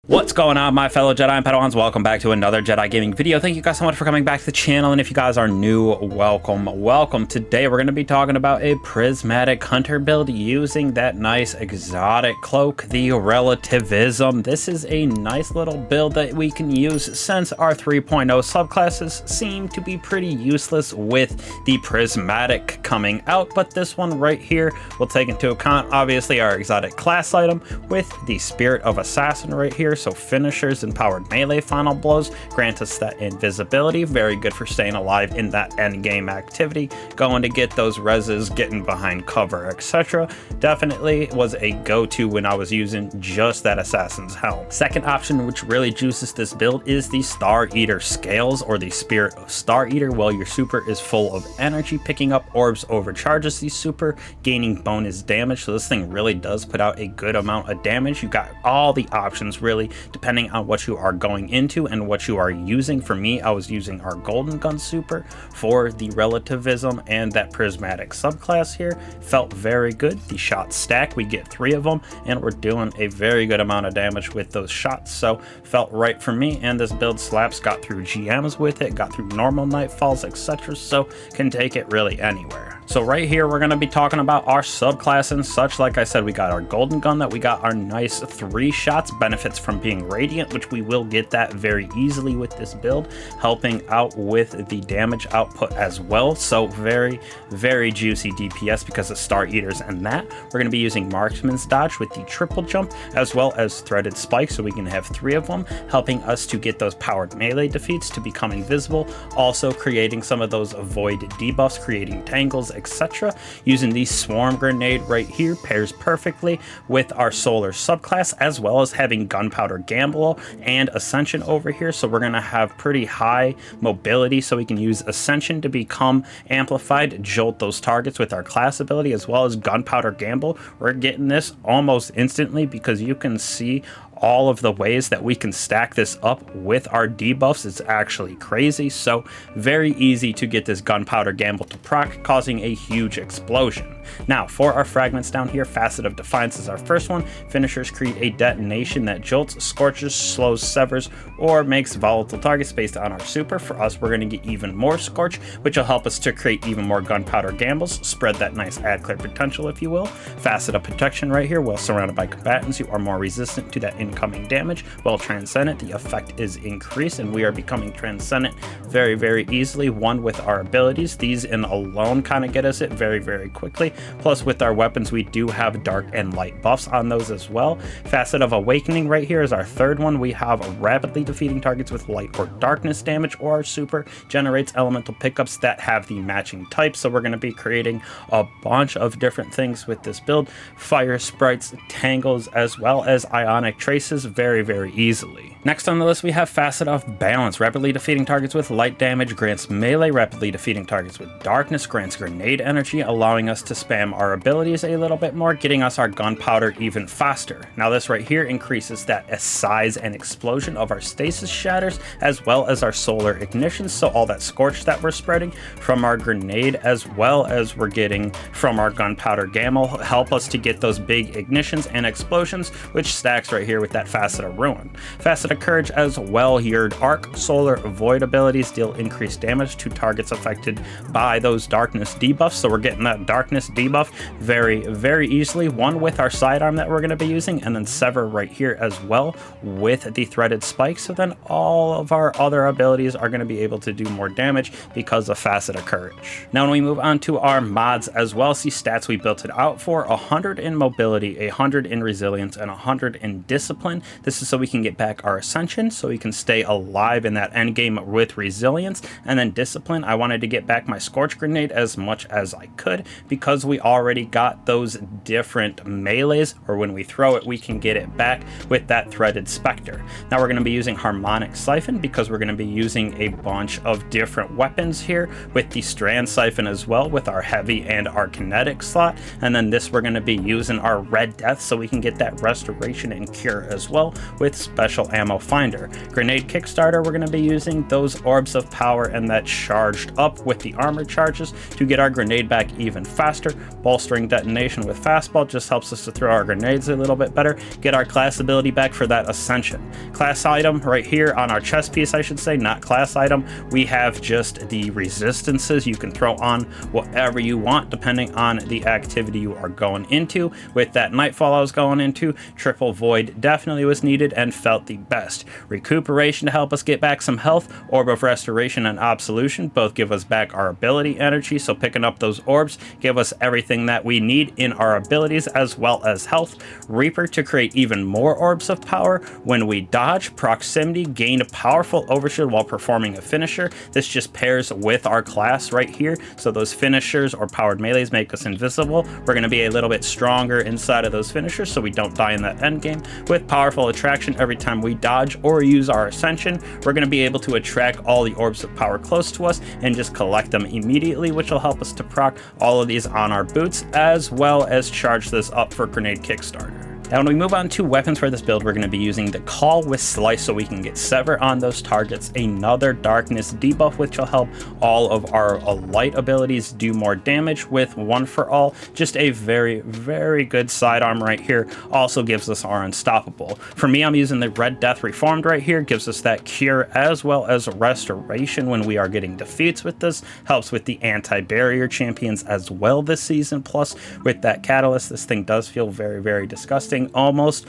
What's going on, my fellow Jedi and Padawans? Welcome back to another Jedi gaming video. Thank you guys so much for coming back to the channel, and if you guys are new, welcome. Today we're going to be talking about a Prismatic Hunter build using that nice exotic cloak, the Relativism. This is a nice little build that we can use since our 3.0 subclasses seem to be pretty useless with the Prismatic coming out, but this one right here will take into account obviously our exotic class item with the Spirit of Assassin right here. So finishers and powered melee final blows grant us that invisibility, very good for staying alive in that end game activity, going to get those reses, getting behind cover, etc. Definitely was a go-to when I was using just that assassin's helm. Second option, which really juices this build, is the Star Eater scales, or the Spirit of Star Eater. While your super is full of energy, picking up orbs overcharges the super, gaining bonus damage. So this thing really does put out a good amount of damage. You got all the options really, depending on what you are going into and what you are using. For me, I was using our Golden Gun super for the Relativism, and that Prismatic subclass here felt very good. The shot stack, we get 3 of them, and we're doing a very good amount of damage with those shots, so felt right for me. And this build slaps, got through GMs with it, got through normal nightfalls, etc., so can take it really anywhere. So right here, we're going to be talking about our subclass and such. Like I said, we got our Golden Gun, that we got our nice 3 shots, benefits from being radiant, which we will get that very easily with this build, helping out with the damage output as well. So very juicy DPS because of Star Eaters and that. We're going to be using Marksman's Dodge with the triple jump, as well as Threaded Spike, so we can have 3 of them, helping us to get those powered melee defeats to become invisible, also creating some of those void debuffs, creating tangles, etc. Using the Swarm Grenade right here pairs perfectly with our Solar subclass, as well as having Gunpowder Gamble and Ascension over here. So we're going to have pretty high mobility, so we can use Ascension to become amplified, jolt those targets with our class ability, as well as Gunpowder Gamble. We're getting this almost instantly because you can see all of the ways that we can stack this up with our debuffs. It's actually crazy. So very easy to get this Gunpowder Gamble to proc, causing a huge explosion. Now for our fragments down here, Facet of Defiance is our first one. Finishers create a detonation that jolts, scorches, slows, severs, or makes volatile targets based on our super. For us, we're going to get even more Scorch, which will help us to create even more Gunpowder Gambles, spread that nice ad clear potential, if you will. Facet of Protection right here, while surrounded by combatants, you are more resistant to that incoming damage. While Transcendent, the effect is increased, and we are becoming Transcendent very easily. One with our abilities, these in alone kind of get us it very quickly. Plus with our weapons, we do have dark and light buffs on those as well. Facet of Awakening right here is our third one. We have rapidly defeating targets with light or darkness damage, or our super generates elemental pickups that have the matching type. So we're going to be creating a bunch of different things with this build. Fire sprites, tangles, as well as ionic traces very easily. Next on the list, we have Facet of Balance. Rapidly defeating targets with light damage grants melee. Rapidly defeating targets with darkness grants grenade energy, allowing us to spam our abilities a little bit more, getting us our gunpowder even faster. Now this right here increases that size and explosion of our stasis shatters, as well as our solar ignitions. So all that scorch that we're spreading from our grenade, as well as we're getting from our Gunpowder Gamble, help us to get those big ignitions and explosions, which stacks right here with that Facet of Ruin. Facet of Courage as well. Your Arc, Solar, Void abilities deal increased damage to targets affected by those darkness debuffs. So we're getting that darkness debuff very easily. One with our sidearm that we're going to be using, and then Sever right here as well with the Threaded Spike. So then all of our other abilities are going to be able to do more damage because of Facet of Courage. Now when we move on to our mods as well, see stats we built it out for: 100 in mobility, 100 in resilience, and 100 in discipline. This is so we can get back our Ascension, so we can stay alive in that end game with resilience. And then discipline, I wanted to get back my Scorch Grenade as much as I could, because we already got those different melees, or when we throw it we can get it back with that Threaded Spectre. Now we're going to be using Harmonic Siphon because we're going to be using a bunch of different weapons here, with the Strand Siphon as well with our heavy and our kinetic slot. And then this, we're going to be using our Red Death so we can get that restoration and cure as well with special ammo Ammo Finder. Grenade Kickstarter, we're going to be using those orbs of power and that charged up with the armor charges to get our grenade back even faster. Bolstering detonation with fastball just helps us to throw our grenades a little bit better, get our class ability back for that ascension. Class item right here on our chest piece, I should say, not class item, we have just the resistances. You can throw on whatever you want depending on the activity you are going into. With that nightfall I was going into, triple void definitely was needed and felt the best. Recuperation to help us get back some health, orb of restoration and absolution both give us back our ability energy, so picking up those orbs give us everything that we need in our abilities as well as health. Reaper to create even more orbs of power. When we dodge, proximity, gain a powerful overshield while performing a finisher. This just pairs with our class right here, so those finishers or powered melees make us invisible. We're going to be a little bit stronger inside of those finishers so we don't die in that end game. With powerful attraction, every time we dodge or use our ascension, we're going to be able to attract all the orbs of power close to us and just collect them immediately, which will help us to proc all of these on our boots as well as charge this up for Grenade Kickstarter. Now when we move on to weapons for this build, we're going to be using the Cowl with Slice so we can get Sever on those targets, another Darkness debuff which will help all of our light abilities do more damage with One for All. Just a very, very good sidearm right here. Also gives us our Unstoppable. For me, I'm using the Red Death Reformed right here. Gives us that cure as well as restoration when we are getting defeats with this. Helps with the anti-barrier champions as well this season. Plus with that Catalyst, this thing does feel very, very disgusting. Almost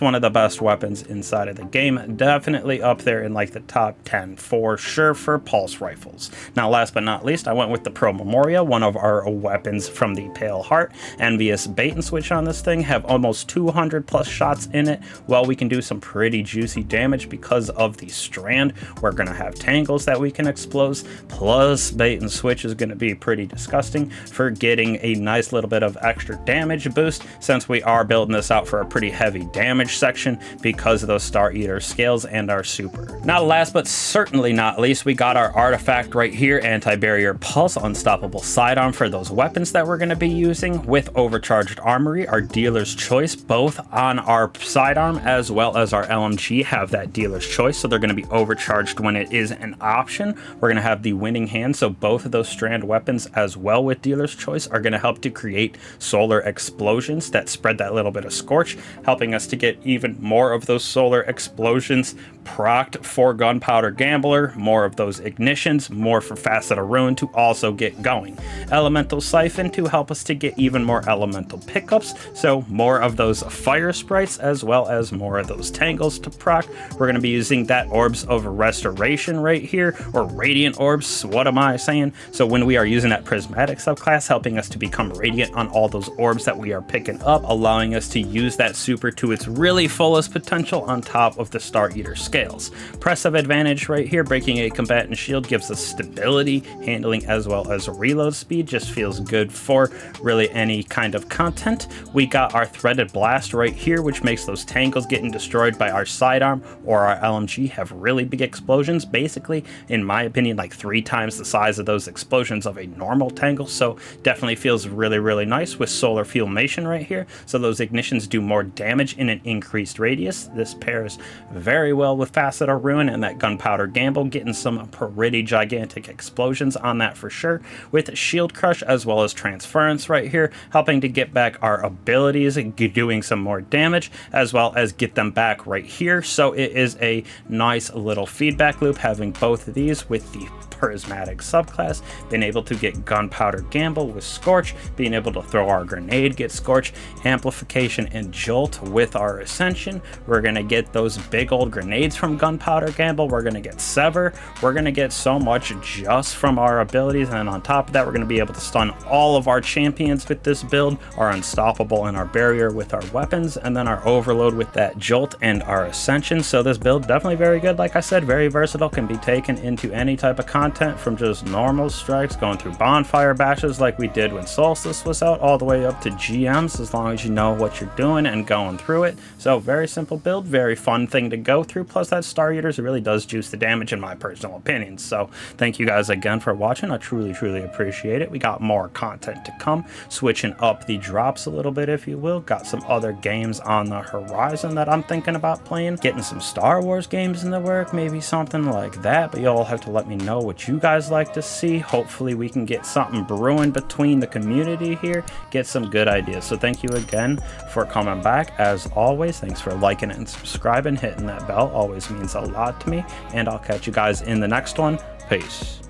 one of the best weapons inside of the game. Definitely up there in like the top 10 for sure for pulse rifles. Now last but not least, I went with the Pro Memoria, one of our weapons from the Pale Heart. Envious bait and switch on this thing, have almost 200 plus shots in it. Well, we can do some pretty juicy damage because of the strand. We're going to have tangles that we can explode, plus bait and switch is going to be pretty disgusting for getting a nice little bit of extra damage boost, since we are building this out for a pretty heavy damage section because of those Star Eater scales and our super. Now last but certainly not least, we got our artifact right here, anti-barrier pulse, unstoppable sidearm for those weapons that we're going to be using, with overcharged armory, our dealer's choice, both on our sidearm as well as our LMG have that dealer's choice, so they're going to be overcharged when it is an option. We're going to have the winning hand, so both of those strand weapons as well with dealer's choice are going to help to create solar explosions that spread that little bit of scorch, helping us to get even more of those solar explosions procced for Gunpowder Gambler, more of those ignitions, more for Facet of Ruin to also get going. Elemental Siphon to help us to get even more elemental pickups, so more of those fire sprites as well as more of those tangles to proc. We're going to be using that Orbs of Restoration right here, or Radiant Orbs, what am I saying? So when we are using that Prismatic subclass, helping us to become radiant on all those orbs that we are picking up, allowing us to use that super to its really fullest potential on top of the Star Eater scales. Press of Advantage right here, breaking a combatant shield gives us stability, handling as well as reload speed, just feels good for really any kind of content. We got our Threaded Blast right here, which makes those tangles getting destroyed by our sidearm or our LMG have really big explosions, basically in my opinion like 3 times the size of those explosions of a normal tangle, so definitely feels really, really nice. With Solar Fulmination right here, so those ignitions do more damage in an increased radius. This pairs very well with Facet of Ruin and that Gunpowder Gamble, getting some pretty gigantic explosions on that for sure. With Shield Crush as well as Transference right here, helping to get back our abilities and doing some more damage as well as get them back right here. So it is a nice little feedback loop having both of these with the Prismatic subclass, being able to get Gunpowder Gamble with Scorch, being able to throw our grenade, get Scorch, Amplification, and Jolt with our Ascension. We're going to get those big old grenades from Gunpowder Gamble. We're going to get Sever. We're going to get so much just from our abilities, and on top of that, we're going to be able to stun all of our champions with this build, our Unstoppable and our Barrier with our weapons, and then our Overload with that Jolt and our Ascension. So this build definitely very good. Like I said, very versatile, can be taken into any type of content, from just normal strikes going through bonfire bashes like we did when Solstice was out, all the way up to GMs, as long as you know what you're doing and going through it. So very simple build, very fun thing to go through. Plus plus that Star Eaters, it really does juice the damage in my personal opinion. So thank you guys again for watching. I truly appreciate it. We got more content to come, switching up the drops a little bit, if you will. Got some other games on the horizon that I'm thinking about playing, getting some Star Wars games in the work, maybe something like that. But y'all have to let me know what you guys like to see. Hopefully we can get something brewing between the community here, get some good ideas. So thank you again for coming back. As always, thanks for liking it and subscribing, hitting that bell always means a lot to me, and I'll catch you guys in the next one. Peace.